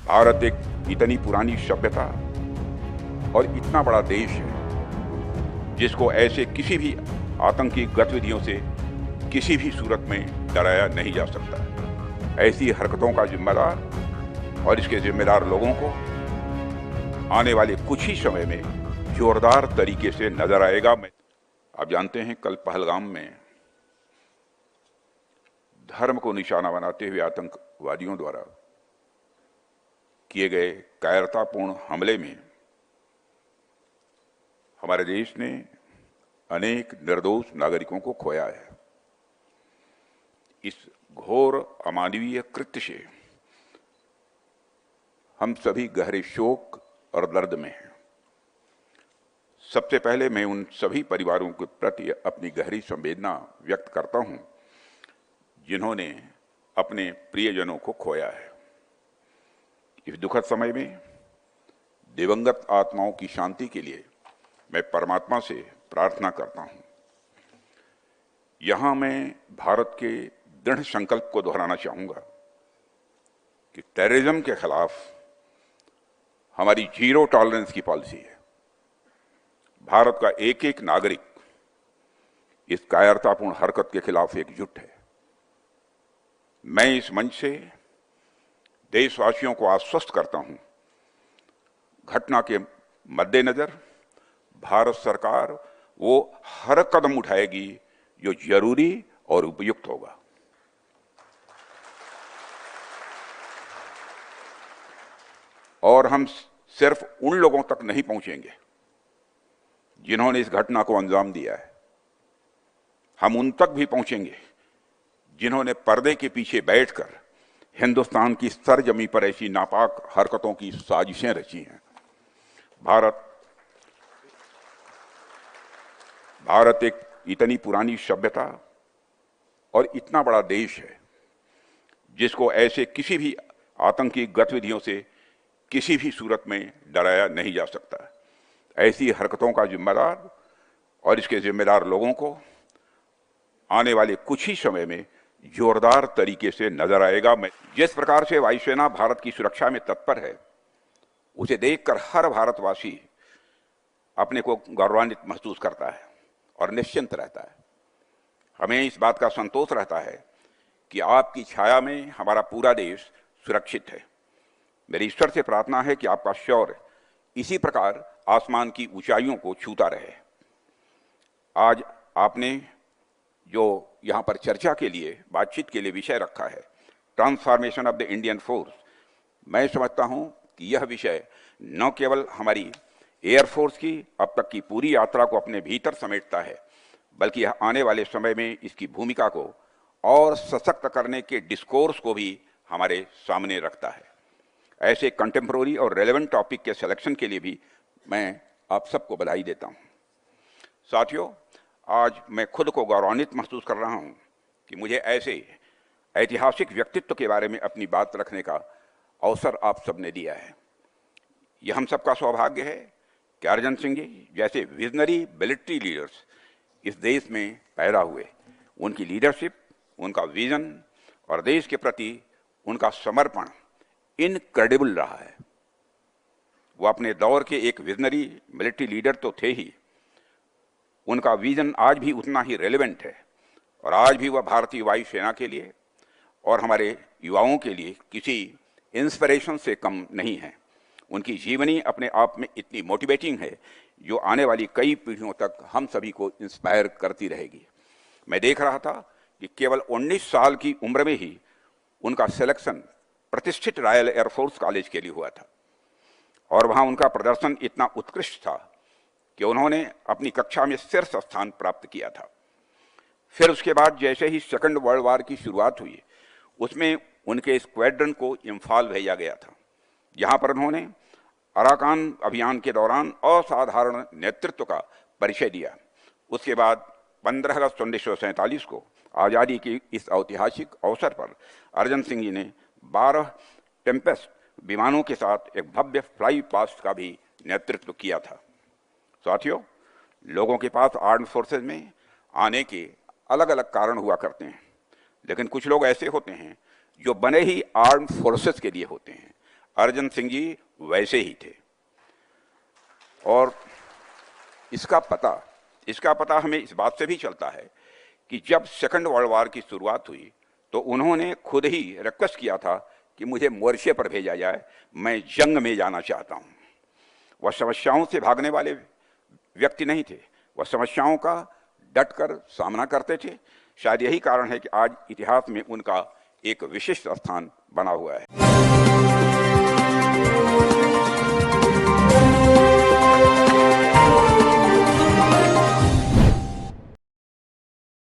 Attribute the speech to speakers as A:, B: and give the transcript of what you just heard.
A: भारत एक इतनी पुरानी सभ्यता और इतना बड़ा देश है जिसको ऐसे किसी भी आतंकी गतिविधियों से किसी भी सूरत में डराया नहीं जा सकता। ऐसी हरकतों का जिम्मेदार और इसके जिम्मेदार लोगों को आने वाले कुछ ही समय में जोरदार तरीके से नजर आएगा। आप जानते हैं, कल पहलगाम में धर्म को निशाना बनाते हुए आतंकवादियों द्वारा किए गए कायरतापूर्ण हमले में हमारे देश ने अनेक निर्दोष नागरिकों को खोया है। इस घोर अमानवीय कृत्य से हम सभी गहरे शोक और दर्द में हैं। सबसे पहले मैं उन सभी परिवारों के प्रति अपनी गहरी संवेदना व्यक्त करता हूं जिन्होंने अपने प्रियजनों को खोया है। इस दुखद समय में दिवंगत आत्माओं की शांति के लिए मैं परमात्मा से प्रार्थना करता हूं। यहां मैं भारत के दृढ़ संकल्प को दोहराना चाहूंगा कि टेररिज्म के खिलाफ हमारी जीरो टॉलरेंस की पॉलिसी है। भारत का एक एक नागरिक इस कायरतापूर्ण हरकत के खिलाफ एकजुट है। मैं इस मंच से देशवासियों को आश्वस्त करता हूं, घटना के मद्देनजर भारत सरकार वो हर कदम उठाएगी जो जरूरी और उपयुक्त होगा। और हम सिर्फ उन लोगों तक नहीं पहुंचेंगे जिन्होंने इस घटना को अंजाम दिया है, हम उन तक भी पहुंचेंगे जिन्होंने पर्दे के पीछे बैठकर हिंदुस्तान की सरजमी पर ऐसी नापाक हरकतों की साजिशें रची हैं। भारत एक इतनी पुरानी सभ्यता और इतना बड़ा देश है जिसको ऐसे किसी भी आतंकी गतिविधियों से किसी भी सूरत में डराया नहीं जा सकता। ऐसी हरकतों का जिम्मेदार और इसके जिम्मेदार लोगों को आने वाले कुछ ही समय में जोरदार तरीके से नजर आएगा। जिस प्रकार से वायुसेना भारत की सुरक्षा में तत्पर है, उसे देखकर हर भारतवासी अपने को गौरवान्वित महसूस करता है और निश्चिंत रहता है। हमें इस बात का संतोष रहता है कि आपकी छाया में हमारा पूरा देश सुरक्षित है। मेरी ईश्वर से प्रार्थना है कि आपका शौर्य इसी प्रकार आसमान की ऊंचाइयों को छूता रहे। आज आपने जो यहां पर चर्चा के लिए, बातचीत के लिए विषय रखा है, transformation of the Indian force, मैं समझता हूं कि यह विषय न केवल हमारी एयरफोर्स की अब तक की पूरी यात्रा को अपने भीतर समेटता है, बल्कि यह आने वाले समय में इसकी भूमिका को और सशक्त करने के डिस्कोर्स को भी हमारे सामने रखता है। ऐसे कंटेम्प्रोरी और रेलेवेंट टॉपिक के सिलेक्शन के लिए भी मैं आप सबको बधाई देता हूं। साथियों, आज मैं खुद को गौरवान्वित महसूस कर रहा हूं कि मुझे ऐसे ऐतिहासिक व्यक्तित्व के बारे में अपनी बात रखने का अवसर आप सबने दिया है। यह हम सबका सौभाग्य है कि अर्जन सिंह जी जैसे विजनरी मिलिट्री लीडर्स इस देश में पैदा हुए। उनकी लीडरशिप, उनका विजन और देश के प्रति उनका समर्पण इनक्रेडिबल रहा है। वो अपने दौर के एक विजनरी मिलिट्री लीडर तो थे ही, उनका विजन आज भी उतना ही रेलेवेंट है और आज भी वह भारतीय वायुसेना के लिए और हमारे युवाओं के लिए किसी इंस्पिरेशन से कम नहीं है। उनकी जीवनी अपने आप में इतनी मोटिवेटिंग है जो आने वाली कई पीढ़ियों तक हम सभी को इंस्पायर करती रहेगी। मैं देख रहा था कि केवल 19 साल की उम्र में ही उनका सिलेक्शन प्रतिष्ठित रॉयल एयरफोर्स कॉलेज के लिए हुआ था और वहां उनका प्रदर्शन इतना उत्कृष्ट था कि उन्होंने अपनी कक्षा में शीर्ष स्थान प्राप्त किया था। फिर उसके बाद जैसे ही सेकंड वर्ल्ड वॉर की शुरुआत हुई, उसमें उनके स्क्वाड्रन को इम्फाल भेजा गया था, जहां पर उन्होंने अराकान अभियान के दौरान असाधारण नेतृत्व का परिचय दिया। उसके बाद 15 अगस्त 1947 को आज़ादी की इस ऐतिहासिक अवसर पर अर्जन सिंह जी ने 12 टेम्पेस्ट विमानों के साथ एक भव्य फ्लाई पास्ट का भी नेतृत्व किया था। साथियों, लोगों के पास आर्म्ड फोर्सेज में आने के अलग अलग कारण हुआ करते हैं, लेकिन कुछ लोग ऐसे होते हैं जो बने ही आर्म्ड फोर्सेस के लिए होते हैं। अर्जन सिंह जी वैसे ही थे। और इसका पता हमें इस बात से भी चलता है कि जब सेकंड वर्ल्ड वॉर की शुरुआत हुई तो उन्होंने खुद ही रिक्वेस्ट किया था कि मुझे मोर्चे पर भेजा जाए, मैं जंग में जाना चाहता हूं। वह समस्याओं से भागने वाले व्यक्ति नहीं थे, वह समस्याओं का डटकर सामना करते थे। शायद यही कारण है कि आज इतिहास में उनका एक विशिष्ट स्थान बना हुआ है।